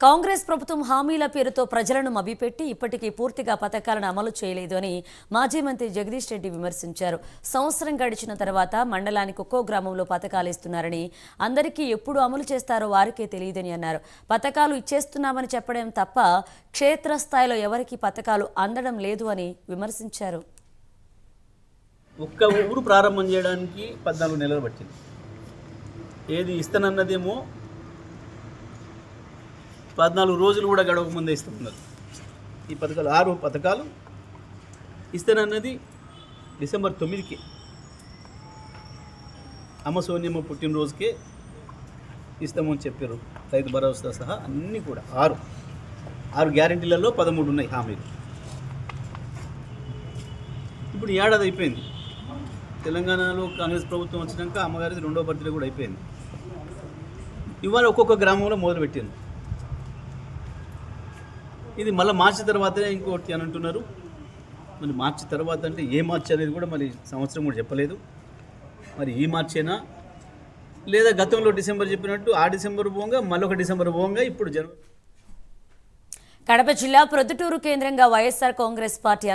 కాంగ్రెస్ ప్రభుత్వం హామీల పేరుతో ప్రజలను మభ్యపెట్టి ఇప్పటికీ పూర్తిగా పథకాలను అమలు చేయలేదు అని మాజీ మంత్రి జగదీష్ రెడ్డి విమర్శించారు. సంవత్సరం గడిచిన తర్వాత మండలానికి ఒక్కో గ్రామంలో పథకాలు ఇస్తున్నారని, అందరికీ ఎప్పుడు అమలు చేస్తారో వారికే తెలియదని అన్నారు. పథకాలు ఇచ్చేస్తున్నామని చెప్పడం తప్ప క్షేత్రస్థాయిలో ఎవరికీ పథకాలు అందడం లేదు అని విమర్శించారు. ఒక్క ఊరు ప్రారంభం చేయడానికి 14 నెలలు పట్టింది. ఏది ఇస్తానన్నదేమో 14 రోజులు కూడా గడవక ముందే ఇస్తున్నారు. ఈ పథకాలు 6 పథకాలు ఇస్తానన్నది డిసెంబర్ 9కి అమ్మ సోనియమ్మ పుట్టినరోజుకే ఇస్తామని చెప్పారు. రైతు భరోసా సహా అన్నీ కూడా 6 గ్యారెంటీలలో 13 ఉన్నాయి హామీలు. ఇప్పుడు ఏడాది అయిపోయింది. తెలంగాణలో కాంగ్రెస్ ప్రభుత్వం వచ్చినాక అమ్మగారిది 2వ బర్త్డే కూడా అయిపోయింది. ఇవాళ ఒక్కొక్క గ్రామంలో మొదలుపెట్టింది. ఇది మళ్ళీ మార్చి తర్వాతనే ఇంకోటి అని అంటున్నారు. మరి మార్చి తర్వాత అంటే ఏ మార్చి అనేది కూడా మరి సంవత్సరం కూడా చెప్పలేదు. మరి ఈ మార్చేనా లేదా గతంలో డిసెంబర్ చెప్పినట్టు ఆ డిసెంబర్ పోగా మళ్ళొక డిసెంబర్ పోగా ఇప్పుడు జనవరి. కడప జిల్లా ప్రొద్దుటూరు కేంద్రంగా వైఎస్ఆర్ కాంగ్రెస్ పార్టీ